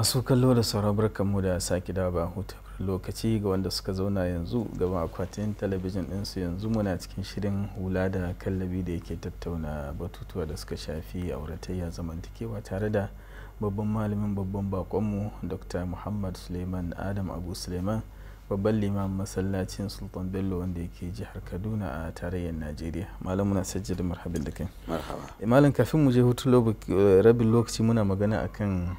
Masu kallo da sauran barkanmu da sake dawo ba hutu lokaci ga wanda suka zauna yanzu gaban akwatin talabijin ɗinsu yanzu muna cikin shirin hula da kallabi da yake tattauna batutuwa da suka shafi auratayya zamantakewa tare da babban malamin babban bakonmu Dr. Muhammad Sulaiman Adam Abu Sulaiman babban liman masallacin Sultan Bello wanda yake jihar Kaduna a tarayyar Najeriya. Malam muna sajjada marhabin da kai. Marhaba. Malam kafin mu je hutu rabin lokaci muna magana akan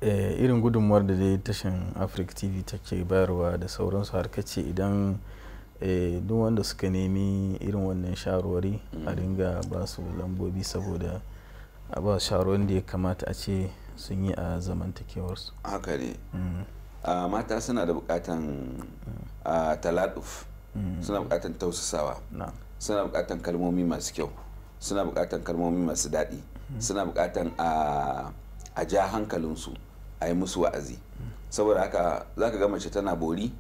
irin gudunmuwar da dai tashin Africa TV take bayarwa da sauransu har kace idan duk wanda suka nemi irin wannan shawarwari a ringa ba su lambobi saboda a ba shawarwarin da ya kamata a ce sun yi a zamantakewarsu. Haka ne. Mata suna da bukatan taladuf, suna bukatan tausasawa, suna bukatan kalmomi masu kyau, suna bukatan kalmomi masu daɗi, suna bukatan a ja hankalinsu a yi musu wa'azi. Saboda haka za ka ga mace tana bori,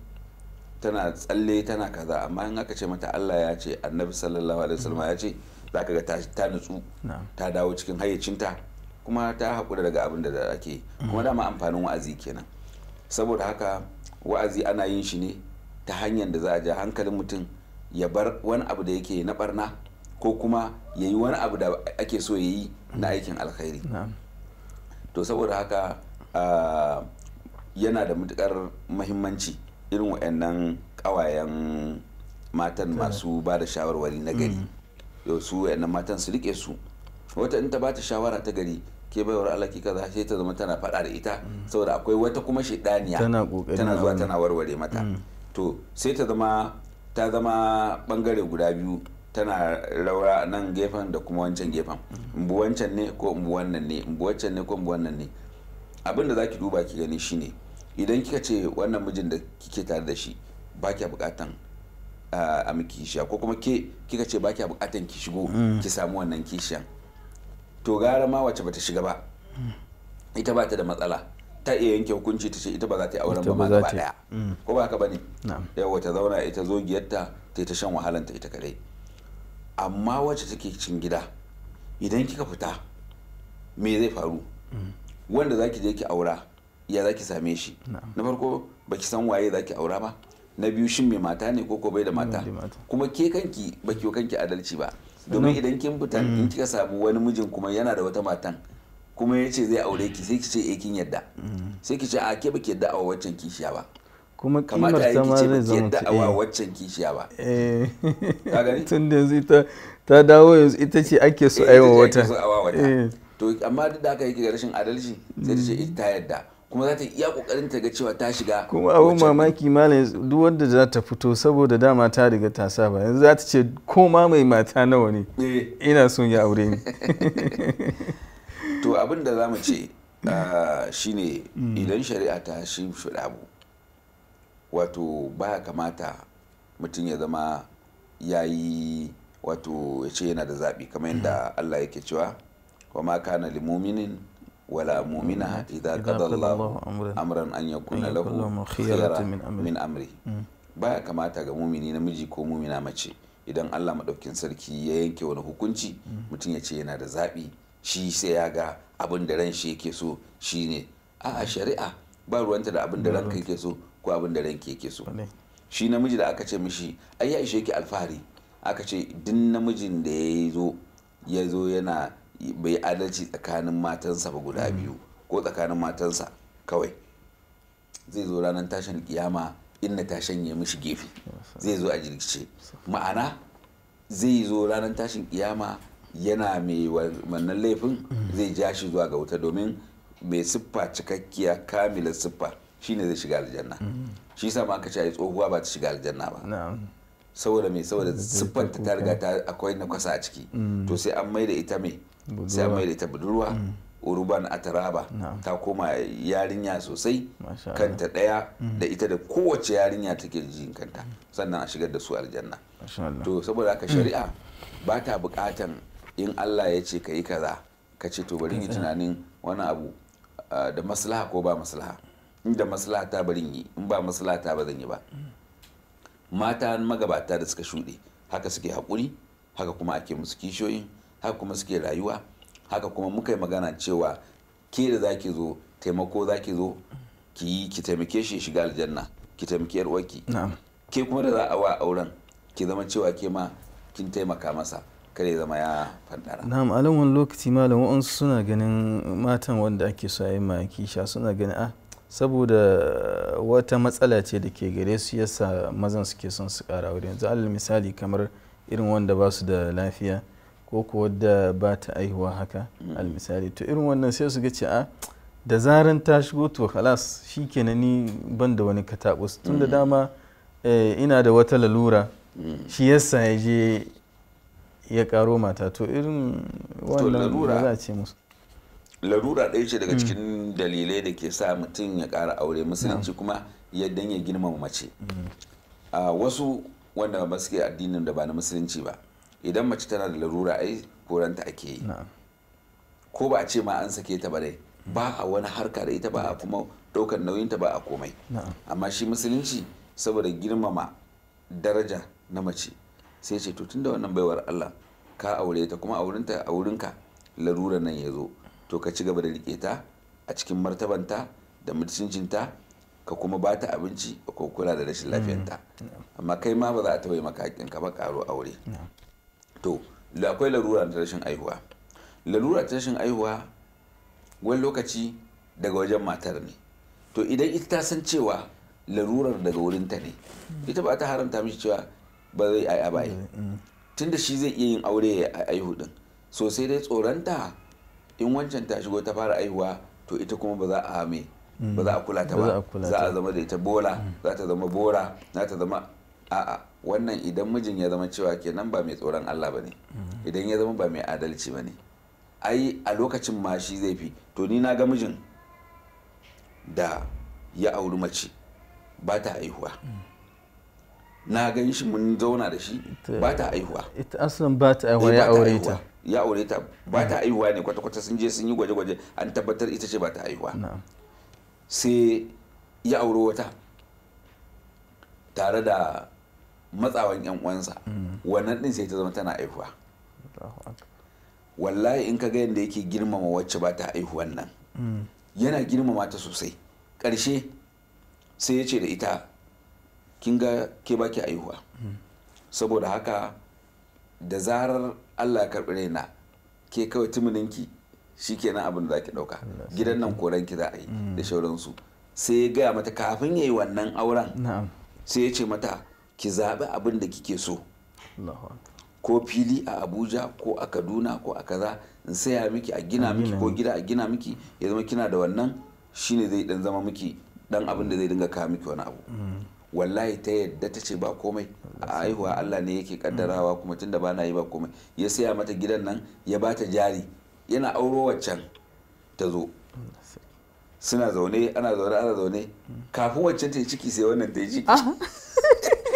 tana tsalle, tana kaza, amma in aka ce mata Allah ya ce, Annabi sallallahu alaihi wasallam ya ce, za ka ga ta nutsu, ta dawo cikin hayyacinta, kuma ta haƙura daga abin da ake, kuma dama amfanin wa'azi kenan. Saboda haka wa'azi ana yin shi ne ta hanyar da za a ja hankalin mutum ya bar wani abu da yake na barna, ko kuma ya yi wani abu da ake so ya yi na aikin alkhairi. To saboda haka yana da matukar mahimmanci irin waɗannan ƙawayen matan masu ba da shawarwari na gari. Yau su waɗannan matan su rike su, wata in ta ba ta shawara ta gari, ke baiwar Allah ki kaza, sai ta zama tana faɗa da ita saboda akwai wata kuma shedaniya tana zuwa tana warware mata. To sai ta zama bangare guda biyu, tana raura nan gefen da kuma wancan gefen, in bu wancan ne ko in bu wannan ne, in bu wancan ne ko in bu wannan ne. Abin da zaki duba ki gani shine idan kika ce wannan mijin da kike tare da shi ba kya bukatan a miki kishiya, ko kuma kika ce ba kya bukatan ki shigo ki samu wannan kishiyan, to gara ma wacce bata shiga ba, ita ba ta da matsala, ta iya yanke hukunci ta ce ita ba za ta yi auren ba ma gaba daya, ko ba haka bane? Yawa ta zauna ita zogiyarta ta ta shan wahalanta ita kadai. Amma wacce take cikin gida, idan kika fita me zai faru? Wanda zaki je ki aura ya zaki same shi? Na farko baki san waye zaki aura ba, na biyu shin mai mata ne ko bai da mata, kuma ke kanki baki kanki adalci ba, domin idan kin fita in kika samu wani mijin kuma yana da wata matan kuma ya ce zai aure ki, sai ki ce kin yadda, sai ki ce a ke baki yadda a waccan kishiya ba, kuma kimar sama zai zama ta a waccan kishiya ba. Ka gani? Tun da yanzu ta dawo, yanzu ita ce ake so aiwa wata. To amma duk da haka yake ga rashin adalci, sai ta ce ita yadda, kuma za ta iya kokarin ta ga cewa ta shiga. Kuma abun mamaki malam, duk wanda za ta fito saboda dama ta riga ta saba, yanzu za ta ce ko ma mai mata nawa ne ina son ya aure ni. To abin da za mu ce shine idan shari'a ta shimfiɗa abu, wato baya kamata mutum ya zama yayi wato ya ce yana da zaɓi, kamar yadda Allah yake cewa wa ma kana lil mu'minin wala mu'mina idza qada Allahu amran an yakuna lahu khiyara min amri. Baya kamata ga mumini namiji ko mumina mace, idan Allah madaukin sarki ya yanke wani hukunci, mutum ya ce yana da zaɓi, shi sai ya ga abin da ran shi yake so shine. A'a, shari'a ba ruwanta da abin da ranka yake so ko abin da ranki yake so. Shi namiji da aka ce mishi ai ya ishe ki alfahari, aka ce duk namijin da ya zo yana bai adalci tsakanin matansa ba guda biyu, ko tsakanin matansa kawai, zai zo ranar tashin kiyama inda ta shanye mishi gefe, zai zo a jirgice. Ma'ana zai zo ranar tashin kiyama yana mai wannan laifin, zai ja shi zuwa ga wuta, domin mai siffa cikakkiya kamilar siffa shine zai shiga aljanna. Shi sa ma aka ce ai tsohuwa ba ta shiga aljanna ba, saboda siffar ta riga ta akwai na kwasa a ciki. To sai an maida ita sai an maida ita budurwa, uruban ataraba, ta koma yarinya sosai, kanta daya da ita da kowace yarinya take jin kanta, sannan a shigar da su aljanna. To saboda haka shari'a ba ta bukatan in Allah ya ce ka yi kaza ka ce to bari yi tunanin wani abu da maslaha ko ba maslaha. Inda maslaha ta bari yi, in ba maslaha ta ba zan yi ba. Mata magabata da suka shuɗe haka suke haƙuri, haka kuma ake musu kishiyoyin, haka kuma suke rayuwa, haka kuma muka yi magana cewa ke da zaki zo taimako za ki zo ki taimake shi shiga aljanna, ki taimake yar uwarki, ke kuma da za a wa auren ki zama cewa ke ma kin taimaka masa kare zama ya fandara. Na'am, a wani lokaci malam wa'ansu suna ganin matan wanda ake so a yi ma kisha suna ganin saboda wata matsala ce da ke gare su yasa mazan suke son su ƙara aure. Yanzu alal misali kamar irin wanda ba su da lafiya ko ko wadda ba ta aihuwa haka al misali, to irin wannan sai su ga ce da zaran ta shigo to halas shikenan ni ban da wani katabus tun da dama ina da wata lalura shi yasa ya je ya karo mata. To irin wannan da za a ce musu larura ɗaya ce daga cikin dalilai da ke sa mutum ya ƙara aure. Musulunci kuma yadda ya girmama mace. Wasu wanda ba suke addinin da ba na musulunci ba, idan mace tana da larura ai koranta ake yi, ko ba a ce ma an sake ta ba dai ba a wani harka da ita, ba a kuma ɗaukar nauyinta, ba a komai. Amma shi musulunci saboda girmama daraja na mace sai ce to tunda wannan baiwar Allah ka aure ta kuma aurinka larura nan ya zo, to ka ci gaba da rike ta a cikin martabanta da mutuncinta, ka kuma ba ta abinci ko kula da rashin lafiyarta. Amma kai ma ba za a tawaye maka haƙƙinka ba ƙaro aure. To akwai larura ta rashin aihuwa. Larura ta rashin aihuwa wani lokaci daga wajen matar ne. To idan ita ta san cewa larurar daga wurinta ne, ita ba ta haramta mishi cewa ba zai ai ba, tunda shi zai iya yin aure ya aihu din. So sai dai tsoronta in wancan ta shigo ta fara aihuwa to ita kuma ba za a kula ta ba, za a zama da ita bola, za ta zama bora, za ta zama wannan idan mijin ya zama cewa kenan ba mai tsoron Allah ba ne, idan ya zama ba mai adalci ba ne, ai a lokacin ma shi zai fi. To ni na ga mijin da ya auri mace ba ta aihuwa, na gan shi mun zauna da shi ba ta aihuwa, ita asalin ba ta aihuwa, ya aure ta ba ta aihuwa ne kwata-kwata. Sun je sun yi gwaje-gwaje an tabbatar ita ce ba ta aihuwa. Sai ya auro wata tare da matsawan yan uwansa, wannan din sai ta zama tana aihuwa. Wallahi in ka ga yadda yake girmama wacce ba ta aihuwan nan, yana girmama ta sosai. Ƙarshe sai ya ce da ita kin ga ke ba ki aihuwa, saboda haka da zarar Allah ya karɓi raina ke kawai tumuninki shi kenan abin da za ki ɗauka, gidan nan koranki za a yi da shauransu. Sai ya gaya mata kafin ya yi wannan auren, sai ya ce mata ki zaɓi abin da kike so, ko fili a Abuja ko a Kaduna ko a kaza in saya miki a gina miki, ko gida a gina miki, ya zama kina da wannan shine zai dan zama miki dan abin da zai dinga kawo miki wani abu. Wallahi ta yadda ta ce ba komai, a aihuwa Allah ne yake kaddarawa, kuma tunda ba na yi ba komai. Ya saya mata gidan nan, ya bata jari. Yana auro waccan ta zo, suna zaune ana zaune kafin waccan ta yi ciki sai wannan ta yi ciki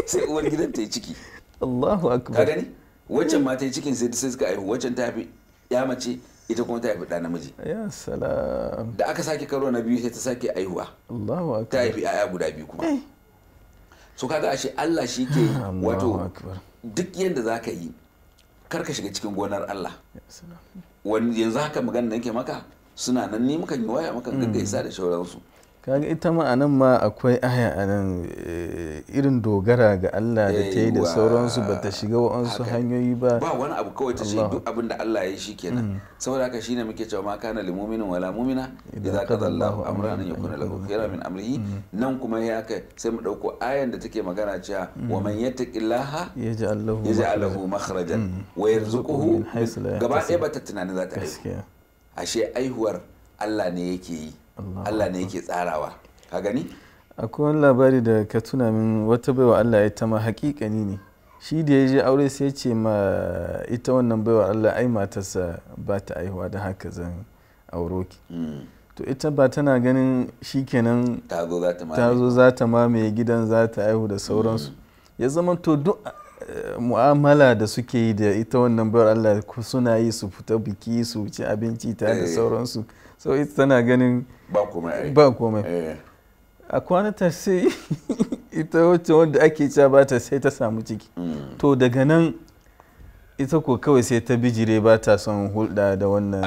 sai uwar gidan ta yi ciki. Allahu akbar. Ka gani waccan ma ta yi cikin sai suka aihu, waccan ta haifi ya mace, ita kuma ta haifi ɗa namiji. Ya salam. Da aka sake karo na biyu sai ta sake aihuwa, Allahu akbar, ta haifi 'ya'ya guda biyu kuma. So kaga ashe Allah shi ke wato duk yadda za ka yi kar ka shiga cikin gonar Allah. Wani yanzu haka magana da nake maka suna nan, ni mukan yi waya mukan gaggaisa da shauransu. Kaga ita ma anan ma akwai aya anan irin dogara ga Allah da ta yi da sauransu, ba ta shiga wa'ansu hanyoyi ba wani abu, kawai ta ce duk abin da Allah ya yi shi kenan. Saboda haka shine muke cewa ma kana lil mu'minin wala mu'mina idza qada Allahu amran an yakuna lahu khayran min amrihi. Nan kuma ya haka sai mu dauko ayan da take magana cewa wa man yattaqillaha yaj'al lahu makhrajan wa yarzuquhu, gaba ɗaya ba ta tunanin za ta aihu. Ashe aihuwar Allah ne yake yi, Allah ne yake tsarawa. Ka gani? Akwai wani labari da ka tuna min, wata baiwa Allah ita ma hakikani ne. Shi da ya je aure sai ce ma ita wannan baiwa Allah ai matarsa ba ta aihuwa da haka zan auro ki. To ita ba tana ganin shi kenan ta zo za ta mamaye gidan, za ta aihu da sauransu. Ya zama to duk mu'amala da suke yi da ita wannan baiwar Allah suna yi, su fita biki, su ci abinci tare da sauransu. So ita tana ganin ba komai. A kwanata sai ita wacce wanda ake cewa ba ta sai ta samu ciki. To daga nan ita ko kawai sai ta bijire, ba ta son hulɗa da wannan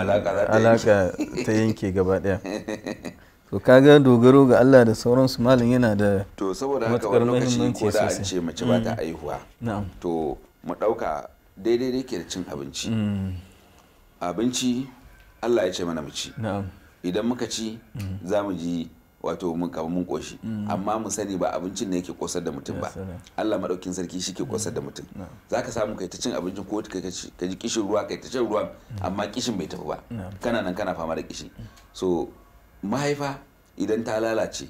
alaka ta yanke gaba ɗaya. to kaga dogaro ga Allah da sauransu malam yana da to saboda haka wani lokaci ko da an ce mace ba ta aihuwa to mu dauka daidai ke da cin abinci abinci Allah ya ce mana mu ci idan muka ci za mu ji wato mun koshi amma mu sani ba abincin ne yake kosar da mutum ba Allah madaukin sarki shi ke kosar da mutum za ka samu kai ta cin abincin ko ka ji kishin ruwa kai ta shan ruwan amma kishin bai tafi ba kana nan kana fama da kishi so mahaifa idan ta lalace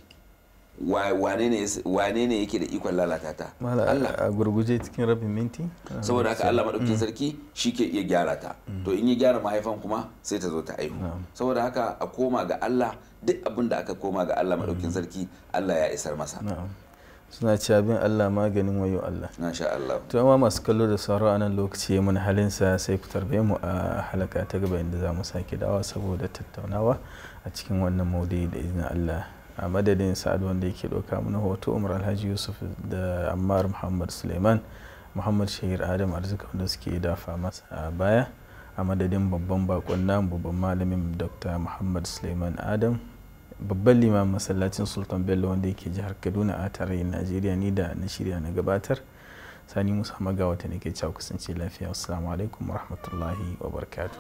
wane ne yake da ikon lalata ta Allah a gurguje cikin rabin minti saboda haka Allah madaukin sarki shi ke iya gyara ta to in ya gyara mahaifan kuma sai ta zo ta aihu saboda haka a koma ga Allah duk abin da aka koma ga Allah madaukin sarki Allah ya isar masa suna cewa bin Allah maganin wayo Allah masha Allah to amma masu kallo da sauraro a nan lokaci mun halinsa sai ku tarbe mu a halaka ta gaba inda za mu sake dawa saboda tattaunawa a cikin wannan maudu'i da izinin Allah a madadin sa'ad wanda yake ɗauka mana hoto Umar Alhaji Yusuf da Ammar Muhammad Sulaiman Muhammad Shahir Adam Arzika wanda suke dafa masa a baya a madadin babban bakon namu babban malamin Dr. Muhammad Sulaiman Adam babban limamin masallacin Sultan Bello wanda yake jihar Kaduna a tarayyar Najeriya ni da na shirya na gabatar Sani Musa Magawata ne ke cewa kusance lafiya assalamu alaikum warahmatullahi wabarakatuh.